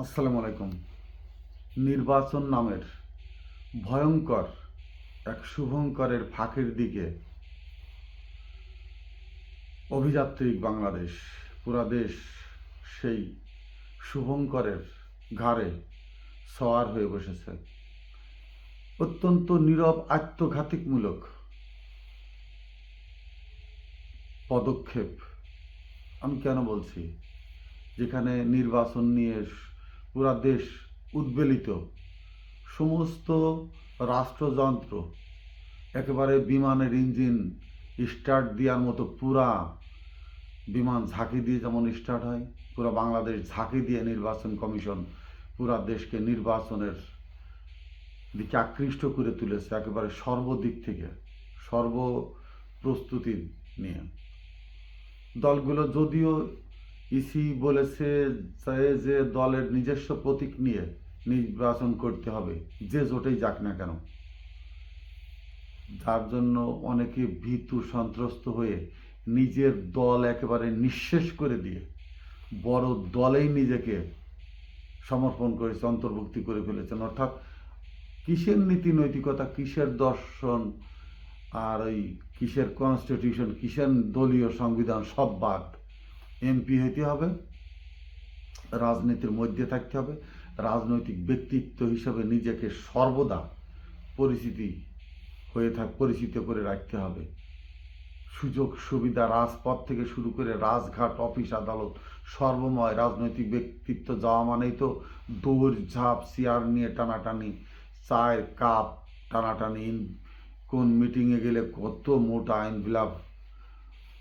আসসালামু আলাইকুম। নির্বাচন নামের ভয়ঙ্কর এক শুভঙ্করের ফাঁকের দিকে অভিযাত্রিক বাংলাদেশ, পুরা দেশ সেই শুভঙ্করের ঘাড়ে সওয়ার হয়ে বসেছে। অত্যন্ত নীরব আত্মঘাতিকমূলক পদক্ষেপ। আমি কেন বলছি? যেখানে নির্বাচন নিয়ে পুরা দেশ উদ্বেলিত, সমস্ত রাষ্ট্রযন্ত্র একেবারে বিমানের ইঞ্জিন স্টার্ট দেওয়ার মতো পুরা বিমান ঝাঁকি দিয়ে যেমন স্টার্ট হয়, পুরা বাংলাদেশ ঝাঁকি দিয়ে নির্বাচন কমিশন পুরা দেশকে নির্বাচনের দিকে আকৃষ্ট করে তুলেছে, একেবারে সর্বদিক থেকে সর্ব প্রস্তুতি নিয়ে। দলগুলো যদিও ইসি বলেছে যে দলের নিজস্ব প্রতীক নিয়ে নির্বাচন করতে হবে, যে জোটেই যাক না কেন, যার জন্য অনেকে ভীতু সন্ত্রস্ত হয়ে নিজের দল একেবারে নিঃশেষ করে দিয়ে বড় দলেই নিজেকে সমর্পণ করেছে, অন্তর্ভুক্তি করে ফেলেছেন। অর্থাৎ কিসের নীতি নৈতিকতা, কিসের দর্শন, আর ওই কিসের কনস্টিটিউশন, কিসের দলীয় সংবিধান, সব বাদ। এমপি হইতে হবে, রাজনীতির মধ্যে থাকতে হবে, রাজনৈতিক ব্যক্তিত্ব হিসেবে নিজেকে সর্বদা পরিচিত করে রাখতে হবে। সুযোগ সুবিধা, রাজপথ থেকে শুরু করে রাজঘাট, অফিস আদালত, সর্বময় রাজনৈতিক ব্যক্তিত্ব যাওয়া মানেই তো দৌড় ঝাঁপ, চেয়ার নিয়ে টানাটানি, চায়ের কাপ টানাটানি, কোন মিটিংয়ে গেলে কত মোটা আইনবিলাপ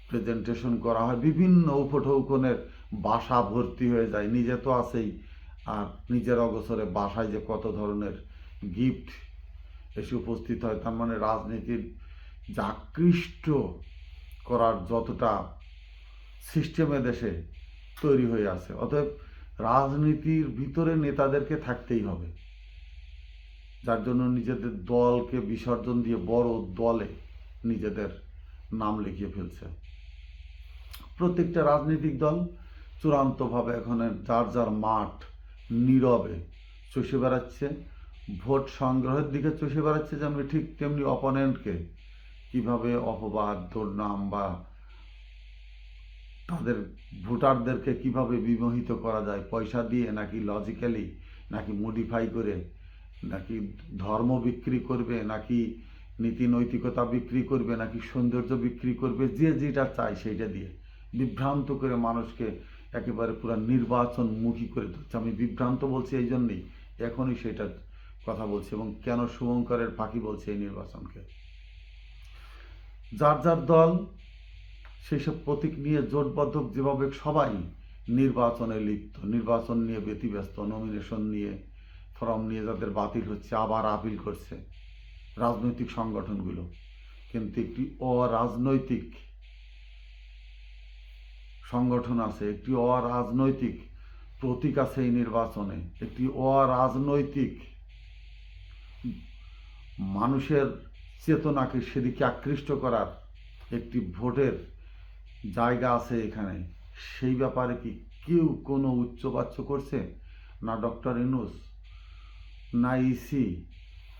প্রেজেন্টেশন করা হয়, বিভিন্ন উপঢৌকনের বাসা ভর্তি হয়ে যায়, নিজে তো আছেই, আর নিজের অগোচরে বাসায় যে কত ধরনের গিফট এসে উপস্থিত হয়। তার মানে রাজনীতির যা আকৃষ্ট করার যতটা সিস্টেমে দেশে তৈরি হয়ে আছে, অতএব রাজনীতির ভিতরে নেতাদেরকে থাকতেই হবে, যার জন্য নিজেদের দলকে বিসর্জন দিয়ে বড় দলে নিজেদের নাম লিখিয়ে ফেলছে। প্রত্যেকটা রাজনৈতিক দল চূড়ান্তভাবে এখন যার যার মাঠ নীরবে চষে বেড়াচ্ছে, ভোট সংগ্রহের দিকে চষে বেড়াচ্ছে, যেমন ঠিক তেমনি অপোনেন্টকে কিভাবে অপবাদ, দুর্নাম বা তাদের ভোটারদেরকে কিভাবে বিমোহিত করা যায়, পয়সা দিয়ে নাকি লজিক্যালি, নাকি মডিফাই করে, নাকি ধর্ম বিক্রি করবে, নাকি নীতি নৈতিকতা বিক্রি করবে, নাকি সৌন্দর্য বিক্রি করবে, যে যেটা চায় সেইটা দিয়ে বিভ্রান্ত করে মানুষকে একেবারে পুরো নির্বাচনমুখী করে দিচ্ছে। আমি বিভ্রান্ত বলছি এই জন্যেই, এখনই সেটার কথা বলছি, এবং কেন শুভঙ্করের ফাঁকি বলছে এই নির্বাচনকে। যার যার দল সেই সব প্রতীক নিয়ে জোটবদ্ধ, যেভাবে সবাই নির্বাচনে লিপ্ত, নির্বাচন নিয়ে ব্যতিব্যস্ত, নমিনেশন নিয়ে, ফর্ম নিয়ে যাদের বাতিল হচ্ছে আবার আপিল করছে রাজনৈতিক সংগঠনগুলো। কিন্তু একটি অরাজনৈতিক সংগঠন আছে, একটি অরাজনৈতিক প্রতীক আছে এই নির্বাচনে, একটি অরাজনৈতিক মানুষের চেতনাকে সেদিকে আকৃষ্ট করার একটি ভোটের জায়গা আছে এখানে। সেই ব্যাপারে কি কেউ কোনো উচ্চবাচ্য করছে? না ডক্টর ইউনূস, না ইসি,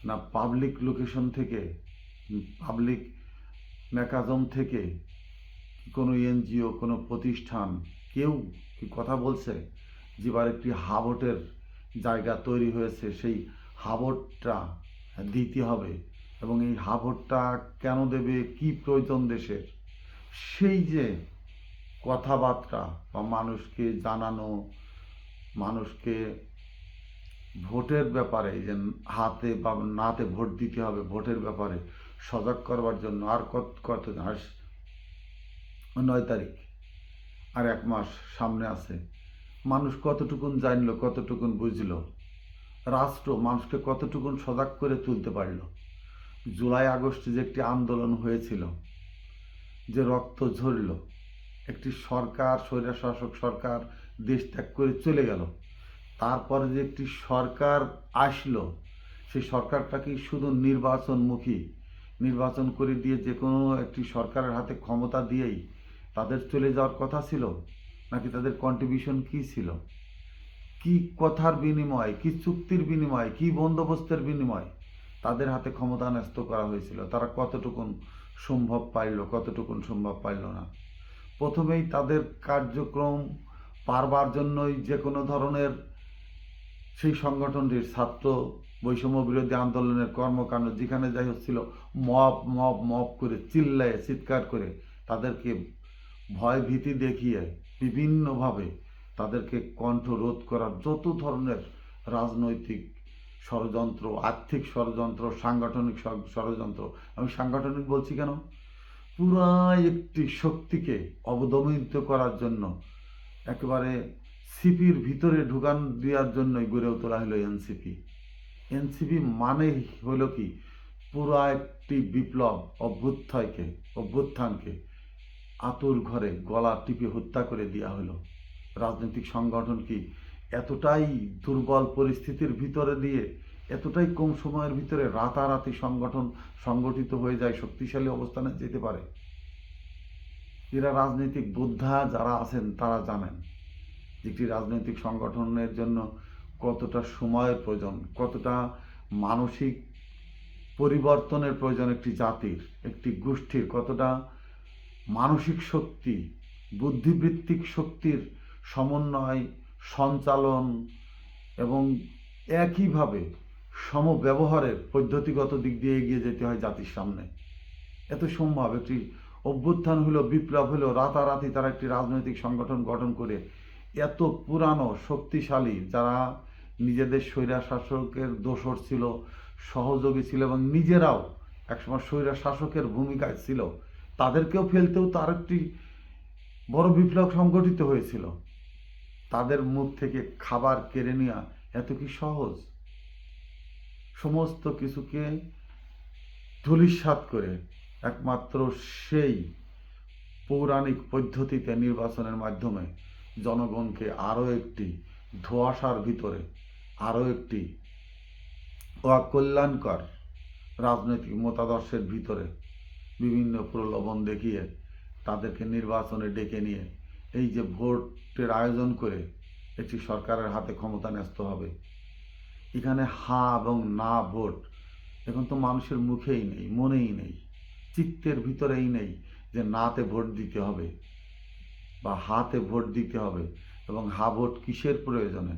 না পাবলিক লোকেশন থেকে, পাবলিক মেকাজম থেকে কোনো এনজিও, কোনো প্রতিষ্ঠান, কেউ কি কথা বলছে? যেবার একটি হাবটের জায়গা তৈরি হয়েছে, সেই হাবটটা দিতে হবে, এবং এই হাবটটা কেন দেবে, কি প্রয়োজন দেশের, সেই যে কথাবার্তা বা মানুষকে জানানো, মানুষকে ভোটের ব্যাপারে, যে হাতে বা নাতে ভোট দিতে হবে, ভোটের ব্যাপারে সজাগ করবার জন্য। আর কত 9 তারিখ, আর 1 মাস সামনে আছে। মানুষ কতটুকুন জানলো, কতটুকুন বুঝলো, রাষ্ট্র মানুষকে কতটুকুন সজাগ করে তুলতে পারল। জুলাই আগস্টে যে একটি আন্দোলন হয়েছিল, যে রক্ত ঝরল, একটি সরকার, স্বৈরশাসক সরকার দেশ ত্যাগ করে চলে গেল, তারপরে যে একটি সরকার আসলো, সেই সরকারটা কি শুধু নির্বাচনমুখী, নির্বাচন করে দিয়ে যে কোনো একটি সরকারের হাতে ক্ষমতা দিয়েই তাদের চলে যাওয়ার কথা ছিল, নাকি তাদের কন্ট্রিবিউশন কী ছিল? কি কথার বিনিময়, কি চুক্তির বিনিময়, কি বন্দোবস্তের বিনিময় তাদের হাতে ক্ষমতা ন্যস্ত করা হয়েছিল। তারা কতটুকুন সম্ভব পাইল, কতটুকুন সম্ভব পাইল না। প্রথমেই তাদের কার্যক্রম পারবার জন্যই যে কোনো ধরনের সেই সংগঠনটির ছাত্র বৈষম্য বিরোধী আন্দোলনের কর্মকাণ্ড যেখানে যাই হচ্ছিল, মব মব মব করে চিল্লায় চিৎকার করে তাদেরকে ভয় ভীতি দেখিয়ে বিভিন্নভাবে তাদেরকে কণ্ঠরোধ করার যত ধরনের রাজনৈতিক ষড়যন্ত্র, আর্থিক ষড়যন্ত্র, সাংগঠনিক ষড়যন্ত্র, আমি সাংগঠনিক বলছি কেন, পুরা একটি শক্তিকে অবদমিত করার জন্য একেবারে সিপির ভিতরে ঢুকান দেওয়ার জন্যই গড়ে তোলা হলো এনসিপি। এনসিপি মানে হলো কি, পুরা একটি বিপ্লব অভ্যুত্থানকে আতুর ঘরে গলা টিপে হত্যা করে দেওয়া হলো। রাজনৈতিক সংগঠন কি এতটাই দুর্বল পরিস্থিতির ভিতরে দিয়ে এতটাই কম সময়ের ভিতরে রাতারাতি সংগঠিত হয়ে যায়, শক্তিশালী অবস্থানে যেতে পারে? এরা রাজনৈতিক বোদ্ধা যারা আছেন তারা জানেন একটি রাজনৈতিক সংগঠনের জন্য কতটা সময়ের প্রয়োজন, কতটা মানসিক পরিবর্তনের প্রয়োজন একটি জাতির, একটি গোষ্ঠীর, কতটা মানসিক শক্তি, বুদ্ধিবৃত্তিক শক্তির সমন্বয়, সঞ্চালন এবং একইভাবে সমব্যবহারের পদ্ধতিগত দিক দিয়ে এগিয়ে যেতে হয় জাতির সামনে। এত সম্ভব? একটি অভ্যুত্থান হলো, বিপ্লব হলো, রাতারাতি তারা একটি রাজনৈতিক সংগঠন গঠন করে এত পুরানো শক্তিশালী, যারা নিজেদের স্বৈরা শাসকের দোসর ছিল, সহযোগী ছিল এবং নিজেরাও একসময় স্বৈরা শাসকের ভূমিকায় ছিল, তাদেরকেও ফেলতেও তার একটি বড় বিপ্লব সংগঠিত হয়েছিল। তাদের মুখ থেকে খাবার কেড়ে নেওয়া এত কি সহজ? সমস্ত কিছুকে ধূলিসাৎ করে একমাত্র সেই পৌরাণিক পদ্ধতিতে নির্বাচনের মাধ্যমে জনগণকে আরও একটি ধোঁয়াশার ভিতরে, আরও একটি অকল্যাণকর রাজনৈতিক মতাদর্শের ভিতরে বিভিন্ন প্রলোভন দেখিয়ে তাদেরকে নির্বাচনে ডেকে নিয়ে এই যে ভোটের আয়োজন করে একটি সরকারের হাতে ক্ষমতা ন্যস্ত হবে, এখানে হা এবং না ভোট এখন তো মানুষের মুখেই নেই, মনেই নেই, চিত্তের ভিতরেই নেই যে নাতে ভোট দিতে হবে বা হাতে ভোট দিতে হবে। এবং হা ভোট কিসের প্রয়োজনে?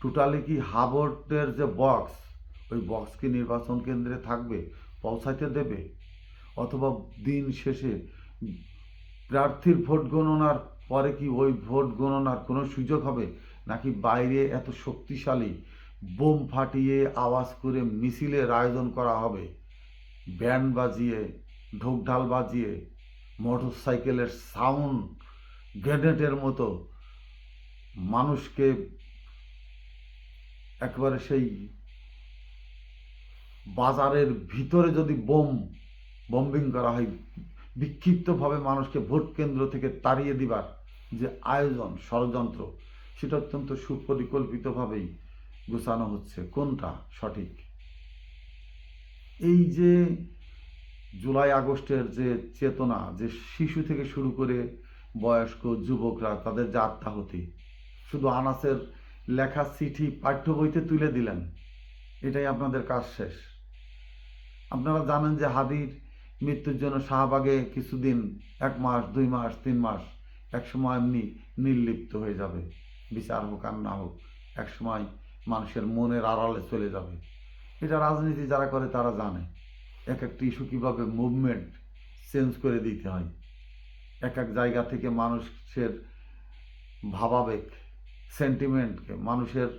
টোটালি কি হা ভোটের যে বক্স, ওই বক্স কি নির্বাচন কেন্দ্রে থাকবে, পৌঁছাইতে দেবে? অথবা দিন শেষে প্রার্থীর ভোট গণনার পরে কি ওই ভোট গণনার কোনো সুযোগ হবে? নাকি বাইরে এত শক্তিশালী বোম ফাটিয়ে আওয়াজ করে মিছিলের আয়োজন করা হবে, ব্যান্ড বাজিয়ে, ঢোকঢাল বাজিয়ে, মোটর সাইকেলের সাউন্ড গ্রেনেডের মতো মানুষকে একেবারে সেই বাজারের ভিতরে যদি বম্বিং করা হয়, বিক্ষিপ্তভাবে মানুষকে ভোট কেন্দ্র থেকে তাড়িয়ে দিবার যে আয়োজন, ষড়যন্ত্র, সেটা অত্যন্ত সুপরিকল্পিতভাবেই গোছানো হচ্ছে। কোনটা সঠিক? এই যে জুলাই আগস্টের যে চেতনা, যে শিশু থেকে শুরু করে বয়স্ক যুবকরা তাদের যে আত্মাহুতি, শুধু আনাসের লেখা চিঠি পাঠ্য বইতে তুলে দিলেন, এটাই আপনাদের কাজ শেষ। আপনারা জানেন যে হাদির মৃত্যুর জন্য শাহবাগে কিছুদিন, 1 মাস 2 মাস 3 মাস, একসময় এমনি নির্লিপ্ত হয়ে যাবে, বিচার হোক আর না হোক, একসময় মানুষের মনের আড়ালে চলে যাবে। এটা রাজনীতি যারা করে তারা জানে এক একটা ইস্যু কীভাবে মুভমেন্ট চেঞ্জ করে দিতে হয়, এক এক জায়গা থেকে মানুষের ভাবাবেগ, সেন্টিমেন্টকে মানুষের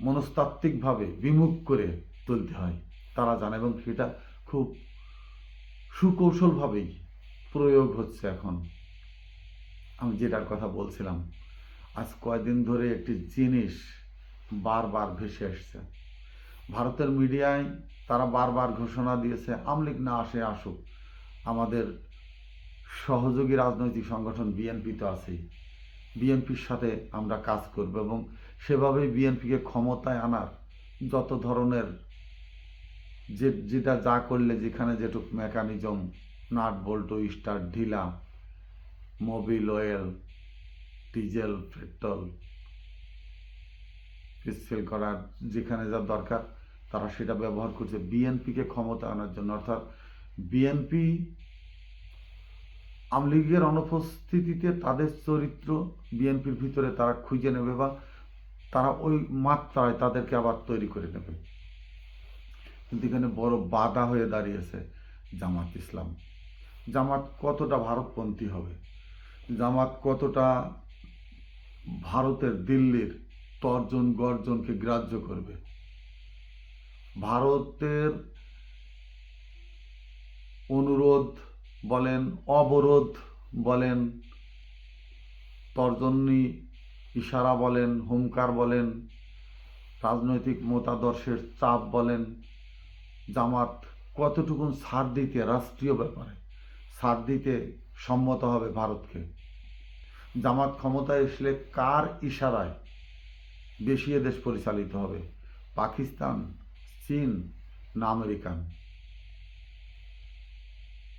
মনস্তাত্ত্বিকভাবে বিমুখ করে তুলতে হয়, তারা জানে। এবং সেটা খুব সুকৌশলভাবেই প্রয়োগ হচ্ছে এখন। আমি যেটার কথা বলছিলাম, আজ কয়েকদিন ধরে একটি জিনিস বারবার ভেসে আসছে। ভারতের মিডিয়ায় তারা বারবার ঘোষণা দিয়েছে আওয়ামী লীগ না আসে আসুক, আমাদের সহযোগী রাজনৈতিক সংগঠন বিএনপি তো আছেই, বিএনপির সাথে আমরা কাজ করব এবং সেভাবেই বিএনপিকে ক্ষমতায় আনার যত ধরনের যেটা যা করলে যেখানে যেটুক মেকানিজম, নাট বল্টু স্টার ঢিলা, Mobil oil, diesel, petrol, sale করার যেখানে যা দরকার তারা সেটা ব্যবহার করছে বিএনপিকে ক্ষমতা আনার জন্য। অর্থাৎ বিএনপি আওয়ামী লীগের অনুপস্থিতিতে তাদের চরিত্র বিএনপির ভিতরে তারা খুঁজে নেবে বা তারা ওই মাত্রায় তাদেরকে আবার তৈরি করে নেবে। কিন্তু এখানে বড় বাধা হয়ে দাঁড়িয়েছে জামাত ইসলাম। জামাত কতটা ভারতপন্থী হবে, জামাত কতটা ভারতের দিল্লির তর্জন গর্জনকে গ্রাহ্য করবে, ভারতের অনুরোধ বলেন, অবরোধ বলেন, তর্জনী ইশারা বলেন, হুঙ্কার বলেন, রাজনৈতিক মতাদর্শের চাপ বলেন, জামাত কতটুকুন ছাড় দিতে রাষ্ট্রীয় ব্যাপারে ছাড় দিতে সম্মত হবে ভারতকে। জামাত ক্ষমতায় আসলে কার ইশারায় বেশি দেশ পরিচালিত হবে, পাকিস্তান, চীন না আমেরিকান?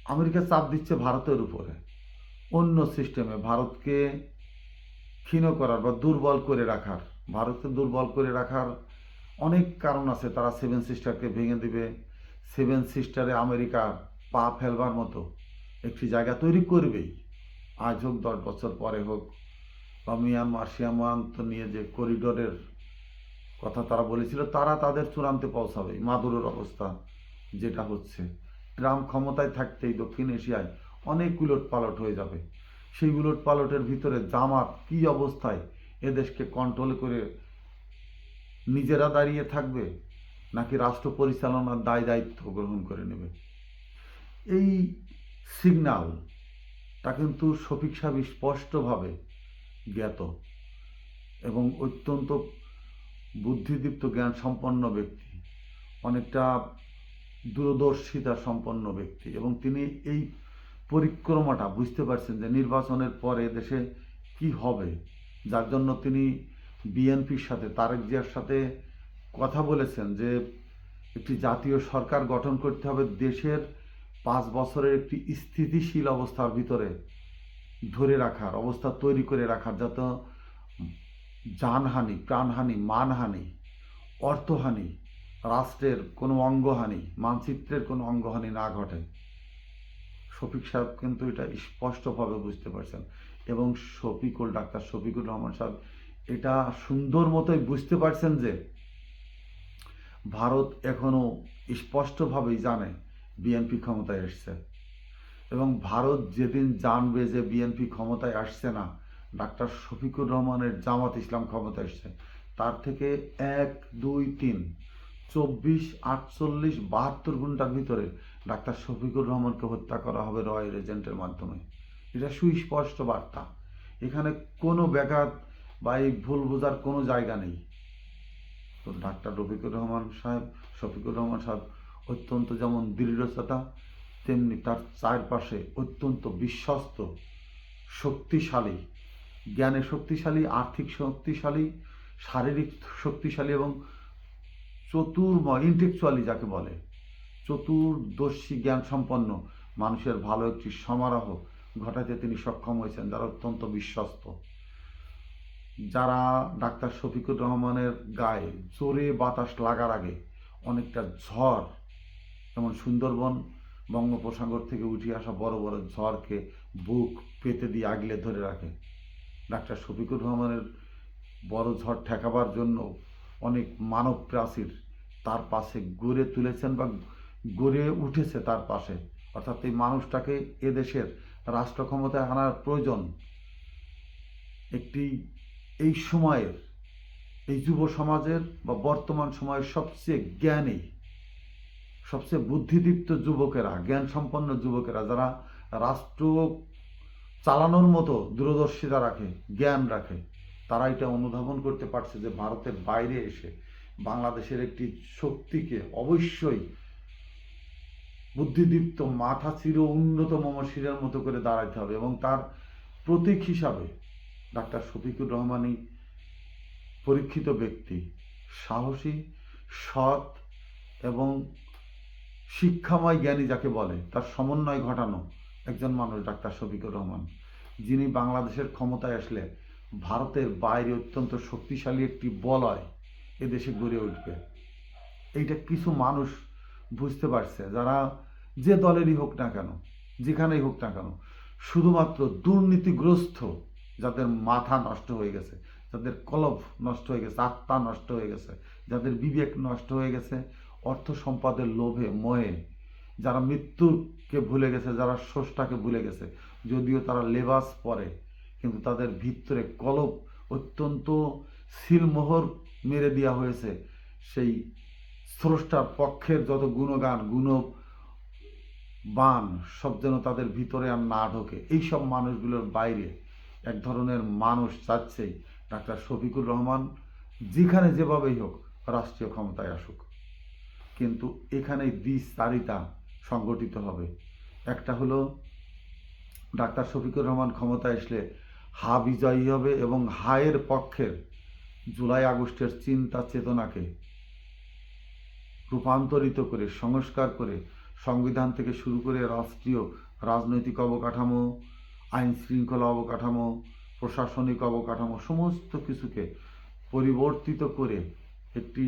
আমেরিকা চাপ দিচ্ছে ভারতের উপরে অন্য সিস্টেমে ভারতকে ক্ষীণ করার বা দুর্বল করে রাখার। ভারতকে দুর্বল করে রাখার অনেক কারণ আছে। তারা সেভেন সিস্টারকে ভেঙে দিবে, সেভেন সিস্টারে আমেরিকার পা ফেলবার মতো একটি জায়গা তৈরি করবেই, আজ হোক 10 বছর পরে হোক। বা মিয়ানমার সীমান্ত নিয়ে যে করিডোরের কথা তারা বলেছিল, তারা তাদের চূড়ান্তে পৌঁছাবে। মাদুরোর অবস্থা যেটা হচ্ছে, ট্রাম্প ক্ষমতায় থাকতেই দক্ষিণ এশিয়ায় অনেক উলট পালট হয়ে যাবে। সেই উলট পালটের ভিতরে জামাত কি অবস্থায় এদেশকে কন্ট্রোল করে নিজেরা দাঁড়িয়ে থাকবে নাকি রাষ্ট্র পরিচালনার দায় দায়িত্ব গ্রহণ করে নেবে, এই সিগন্যালটা কিন্তু শফিক সাহেব স্পষ্টভাবে জ্ঞাত এবং অত্যন্ত বুদ্ধিদীপ্ত জ্ঞান সম্পন্ন ব্যক্তি, অনেকটা দূরদর্শিতা সম্পন্ন ব্যক্তি। এবং তিনি এই পরিক্রমাটা বুঝতে পারছেন যে নির্বাচনের পরে দেশে কি হবে, যার জন্য তিনি বিএনপির সাথে, তারেক জিয়ার সাথে কথা বলেছেন যে একটি জাতীয় সরকার গঠন করতে হবে, দেশের 5 বছরের একটি স্থিতিশীল অবস্থার ভিতরে ধরে রাখার অবস্থা তৈরি করে রাখার, যাতে জানহানি, প্রাণহানি, মানহানি, অর্থহানি, রাষ্ট্রের কোনো অঙ্গহানি, মানচিত্রের কোনো অঙ্গহানি না ঘটে। শফিক সাহেব কিন্তু এটা স্পষ্টভাবে বুঝতে পারছেন এবং ডাক্তার শফিকুর রহমান সাহেব এটা সুন্দর মতোই বুঝতে পারছেন যে ভারত এখনো স্পষ্টভাবেই জানে বিএনপি ক্ষমতায় এসছে এবং ভারত যেদিন জানবে যে বিএনপি ক্ষমতায় আসছে না, ডাক্তার শফিকুর রহমানের জামাত ইসলাম ক্ষমতায় এসছে, তার থেকে 1, 2, 3, 24, 48, 72 ঘন্টার ভিতরে ডাক্তার শফিকুর রহমানকে হত্যা করা হবে রয়ের এজেন্টের মাধ্যমে। এটা সুস্পষ্ট বার্তা, এখানে কোনো ব্যাঘাত বা এই ভুল বোঝার কোনো জায়গা নেই। তো ডাক্তার শফিকুর রহমান সাহেব অত্যন্ত যেমন দৃঢ়তা, তেমনি তার চারপাশে অত্যন্ত বিশ্বস্ত, শক্তিশালী, জ্ঞানে শক্তিশালী, আর্থিক শক্তিশালী, শারীরিক শক্তিশালী এবং চতুর্ময়, ইন্টেলেকচুয়ালি যাকে বলে, চতুর্দর্শী জ্ঞান সম্পন্ন মানুষের ভালো একটি সমারোহ ঘটাতে তিনি সক্ষম হয়েছেন, যারা অত্যন্ত বিশ্বস্ত, যারা ডাক্তার শফিকুর রহমানের গায়ে জোরে বাতাস লাগার আগে অনেকটা ঝড়, যেমন সুন্দরবন বঙ্গোপসাগর থেকে উঠে আসা বড় বড় ঝড়কে বুক পেতে দিয়ে আগলে ধরে রাখে, ডাক্তার শফিকুর রহমানের বড় ঝড় ঠেকাবার জন্য অনেক মানব প্রাচীর তার পাশে গড়ে তুলেছেন বা গড়ে উঠেছে তার পাশে। অর্থাৎ এই মানুষটাকে এদেশের রাষ্ট্র ক্ষমতায় আনার প্রয়োজন। একটি এই সময়ের, এই যুব সমাজের বা বর্তমান সময়ের সবচেয়ে জ্ঞানী, সবচেয়ে বুদ্ধিদীপ্ত যুবকেরা, জ্ঞান সম্পন্ন যুবকেরা, যারা রাষ্ট্র চালানোর মতো দূরদর্শিতা রাখে, জ্ঞান রাখে, তারা এটা অনুধাবন করতে পারছে যে ভারতের বাইরে এসে বাংলাদেশের একটি শক্তিকে অবশ্যই বুদ্ধিদীপ্ত, মাথা চির উন্নত মমশিরের মতো করে দাঁড়াইতে হবে এবং তার প্রতীক হিসাবে ডাক্তার শফিকুর রহমানই পরীক্ষিত ব্যক্তি, সাহসী, সৎ এবং শিক্ষাময় জ্ঞানী যাকে বলে, তার সমন্বয় ঘটানো একজন মানুষ ডাক্তার শফিকুর রহমান, যিনি বাংলাদেশের ক্ষমতায় আসলে ভারতের বাইরে অত্যন্ত শক্তিশালী একটি বলয় এদেশে গড়ে উঠবে। এইটা কিছু মানুষ বুঝতে পারছে, যারা যে দলেরই হোক না কেন, যেখানেই হোক না কেন, শুধুমাত্র দুর্নীতিগ্রস্ত, যাদের মাথা নষ্ট হয়ে গেছে, যাদের কলব নষ্ট হয়ে গেছে, আত্মা নষ্ট হয়ে গেছে, যাদের বিবেক নষ্ট হয়ে গেছে অর্থ সম্পদের লোভে মোহে, যারা মৃত্যুকে ভুলে গেছে, যারা স্রষ্টাকে ভুলে গেছে, যদিও তারা লেবাস পরে, কিন্তু তাদের ভিতরে কলব অত্যন্ত সিলমোহর মেরে দেওয়া হয়েছে। সেই স্রষ্টার পক্ষের যত গুণগান গুণবান সব যেন তাদের ভিতরে আর না ঢোকে। এইসব মানুষগুলোর বাইরে এক ধরনের মানুষ চাচ্ছেই ডাক্তার শফিকুর রহমান যেখানে যেভাবেই হোক রাষ্ট্রীয় ক্ষমতায় আসুক, কিন্তু এখানে দ্বিচারিতা সংগঠিত হবে। একটা হলো ডাক্তার শফিকুর রহমান ক্ষমতায় আসলে হা বিজয়ী হবে এবং হায়ের পক্ষের জুলাই আগস্টের চিন্তা চেতনাকে রূপান্তরিত করে, সংস্কার করে, সংবিধান থেকে শুরু করে রাষ্ট্রীয় রাজনৈতিক অবকাঠামো, আইন শৃঙ্খলা অবকাঠামো, প্রশাসনিক অবকাঠামো সমস্ত কিছুকে পরিবর্তিত করে একটি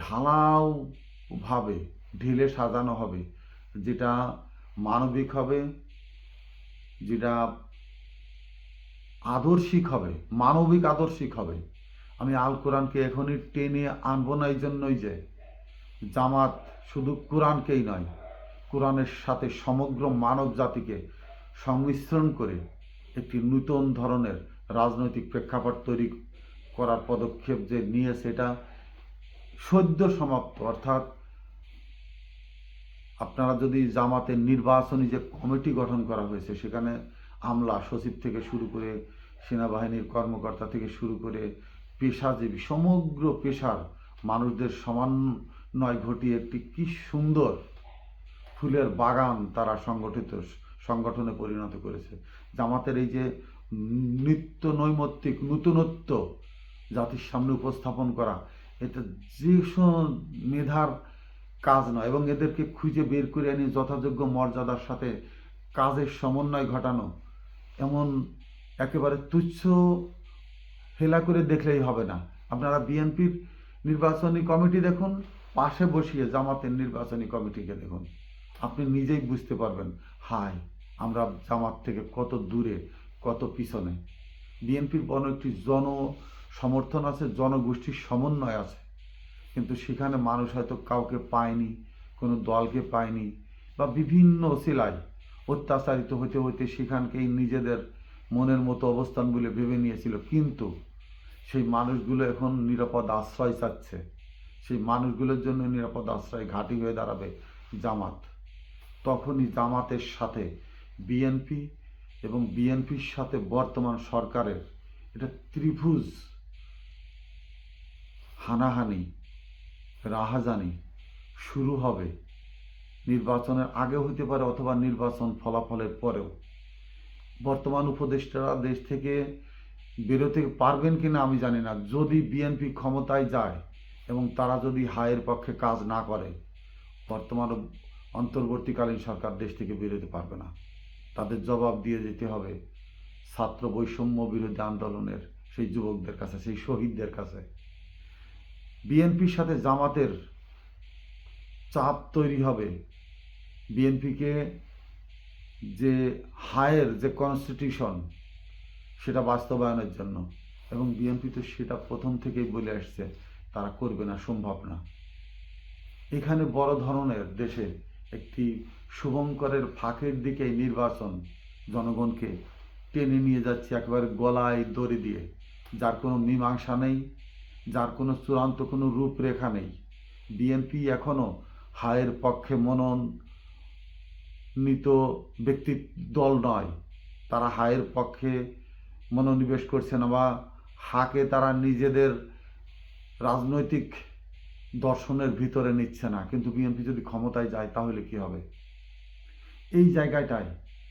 ঢালাওভাবে ঢেলে সাজানো হবে, যেটা মানবিক হবে, যেটা আদর্শিক হবে, মানবিক আদর্শিক হবে। আমি আল কোরআনকে এখনই টেনে আনবো না এই জন্যই যে জামাত শুধু কোরআনকেই নয়, কোরআনের সাথে সমগ্র মানব জাতিকে সংমিশ্রণ করে একটি নূতন ধরনের রাজনৈতিক প্রেক্ষাপট তৈরি করার পদক্ষেপ যে নিয়েছে, এটা সদ্য সমাপ্ত। অর্থাৎ আপনারা যদি জামাতের নির্বাচনী যে কমিটি গঠন করা হয়েছে, সেখানে আমলা সচিব থেকে শুরু করে সেনাবাহিনীর কর্মকর্তা থেকে শুরু করে পেশাজীবী সমগ্র পেশার মানুষদের সমন্বয় ঘটিয়ে একটি কি সুন্দর ফুলের বাগান তারা সংগঠনে পরিণত করেছে। জামাতের এই যে নিত্য নৈমিত্তিক নূতনত্ব জাতির সামনে উপস্থাপন করা, এটা যে মেধার কাজ নয়, এবং এদেরকে খুঁজে বের করে এনে যথাযোগ্য মর্যাদার সাথে কাজের সমন্বয় ঘটানো, এমন একেবারে তুচ্ছ হেলা করে দেখলেই হবে না। আপনারা বিএনপির নির্বাচনী কমিটি দেখুন, পাশে বসিয়ে জামাতের নির্বাচনী কমিটিকে দেখুন, আপনি নিজেই বুঝতে পারবেন হায় আমরা জামাত থেকে কত দূরে, কত পিছনে। বিএনপির বড় একটি জন সমর্থন আছে, জনগোষ্ঠীর সমন্বয় আছে, কিন্তু সেখানে মানুষ হয়তো কাউকে পায়নি, কোনো দলকে পায়নি, বা বিভিন্ন অছিলায় অত্যাচারিত হতে হতে সেখানকেই নিজেদের মনের মতো অবস্থান বলে ভেবে নিয়েছিল। কিন্তু সেই মানুষগুলো এখন নিরাপদ আশ্রয় চাচ্ছে, সেই মানুষগুলোর জন্য নিরাপদ আশ্রয় ঘাঁটি হয়ে দাঁড়াবে জামাত। তখনই জামাতের সাথে বিএনপি এবং বিএনপির সাথে বর্তমান সরকারের এটা ত্রিভুজ হানাহানি, রাহাজানি শুরু হবে। নির্বাচনের আগে হতে পারে অথবা নির্বাচন ফলাফলের পরেও। বর্তমান উপদেষ্টারা দেশ থেকে বেরোতে পারবেন কিনা আমি জানি না। যদি বিএনপি ক্ষমতায় যায় এবং তারা যদি হায়ের পক্ষে কাজ না করে, বর্তমান অন্তর্বর্তীকালীন সরকার দেশ থেকে বেরোতে পারবে না। তাদের জবাব দিয়ে যেতে হবে ছাত্র বৈষম্য বিরোধী আন্দোলনের সেই যুবকদের কাছে, সেই শহীদদের কাছে। বিএনপির সাথে জামাতের চাপ তৈরি হবে বিএনপিকে যে হায়ের যে কনস্টিটিউশন সেটা বাস্তবায়নের জন্য, এবং বিএনপি তো সেটা প্রথম থেকেই বলে আসছে তারা করবে না, সম্ভব না। এখানে বড় ধরনের দেশে একটি শুভঙ্করের ফাঁকের দিকে নির্বাচন জনগণকে টেনে নিয়ে যাচ্ছে একেবারে গলায় দড়ি দিয়ে, যার কোনো মীমাংসা নেই, যার কোনো চূড়ান্ত কোনো রূপরেখা নেই। বিএনপি এখনও হায়ের পক্ষে মনোনীত ব্যক্তি দল নয়, তারা হায়ের পক্ষে মনোনিবেশ করছে না, বা হাকে তারা নিজেদের রাজনৈতিক দর্শনের ভিতরে নিচ্ছে না। কিন্তু বিএনপি যদি ক্ষমতায় যায় তাহলে কি হবে? এই জায়গাটায়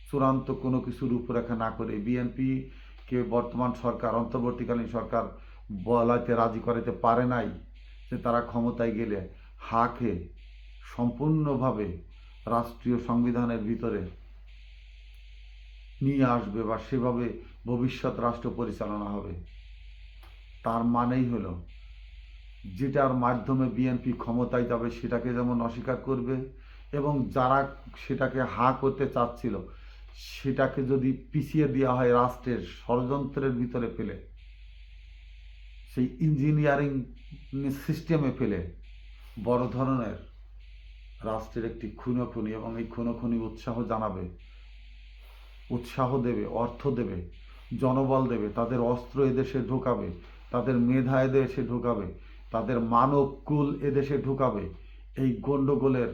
চূড়ান্ত কোনো কিছু রূপরেখা না করে বিএনপিকে বর্তমান সরকার, অন্তর্বর্তীকালীন সরকার বলাতে রাজি করাতে পারে নাই যে তারা ক্ষমতায় গেলে হাকে সম্পূর্ণভাবে রাষ্ট্রীয় সংবিধানের ভিতরে নিয়ে আসবে বা সেভাবে ভবিষ্যৎ রাষ্ট্র পরিচালনা হবে। তার মানেই হলো যেটার মাধ্যমে বিএনপি ক্ষমতায় যাবে সেটাকে যেমন অস্বীকার করবে, এবং যারা সেটাকে হা করতে চাচ্ছিল সেটাকে যদি পিছিয়ে দেওয়া হয় রাষ্ট্রের ষড়যন্ত্রের ভিতরে ফেলে, সেই ইঞ্জিনিয়ারিং সিস্টেমে ফেলে বড় ধরনের রাষ্ট্রের একটি খুনোখুনি, এবং এই খুনোখুনি উৎসাহ দেবে, অর্থ দেবে, জনবল দেবে, তাদের অস্ত্র এদেশে ঢোকাবে, তাদের মেধা এদেশে ঢোকাবে, তাদের মানব কুল এদেশে ঢোকাবে, এই গণ্ডগোলের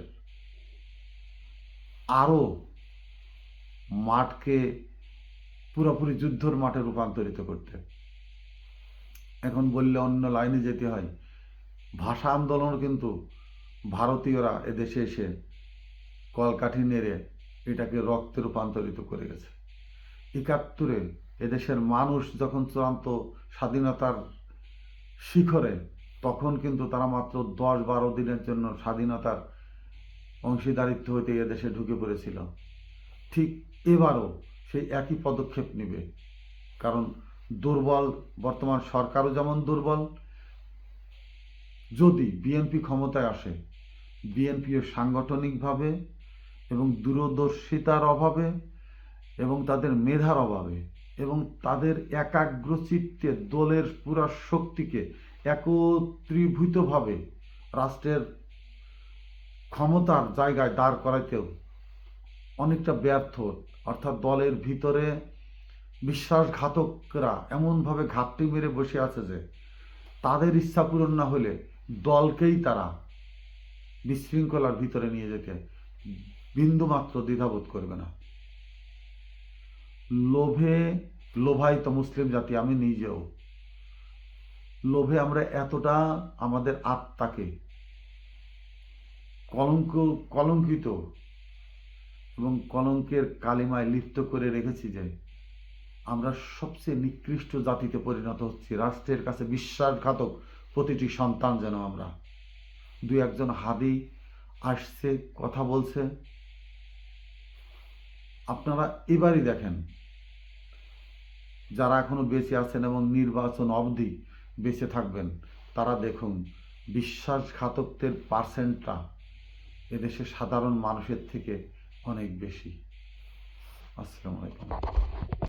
আরও মাঠকে পুরোপুরি যুদ্ধর মাঠে রূপান্তরিত করতে। এখন বললে অন্য লাইনে যেতে হয়, ভাষা আন্দোলন কিন্তু ভারতীয়রা এদেশে এসে কলকাঠি নেড়ে এটাকে রক্তে রূপান্তরিত করে গেছে। ৭১ এদেশের মানুষ যখন চূড়ান্ত স্বাধীনতার শিখরে, তখন কিন্তু তারা মাত্র ১০-১২ দিনের জন্য স্বাধীনতার অংশীদারিত্ব হইতে এদেশে ঢুকে পড়েছিল। ঠিক এবারও সেই একই পদক্ষেপ নেবে, কারণ দুর্বল বর্তমান সরকারও যেমন দুর্বল, যদি বিএনপি ক্ষমতায় আসে, বিএনপিও সাংগঠনিকভাবে এবং দূরদর্শিতার অভাবে এবং তাদের মেধার অভাবে এবং তাদের একাগ্রচিত্তে দলের পুরা শক্তিকে একত্রীভূতভাবে রাষ্ট্রের ক্ষমতার জায়গায় দাঁড় করাইতেও অনেকটা ব্যর্থ, অর্থাৎ দলের ভিতরে বিশ্বাসঘাতকরা এমনভাবে ঘাপটি মেরে বসে আছে যে তাদের ইচ্ছা পূরণ না হলে দলকেই তারা বিশৃঙ্খলার ভিতরে নিয়ে যেতে বিন্দুমাত্র দ্বিধাবোধ করবে না। লোভে লোভায়িত মুসলিম জাতি, আমি নিজেও লোভে আমরা এতটা আমাদের আত্মাকে কলঙ্কিত এবং কলঙ্কের কালিমায় লিপ্ত করে রেখেছি যে আমরা সবচেয়ে নিকৃষ্ট জাতিতে পরিণত হচ্ছি। রাষ্ট্রের কাছে বিশ্বাসঘাতক প্রতিটি সন্তান যেন আমরা। দুই একজন হাদি আসছে, কথা বলছে, আপনারা এবারই দেখেন, যারা এখনো বেঁচে আছেন এবং নির্বাচন অবধি বেঁচে থাকবেন, তারা দেখুন বিশ্বাসঘাতকদের পার্সেন্টটা এদেশের সাধারণ মানুষের থেকে অনেক বেশি। আসসালামু আলাইকুম।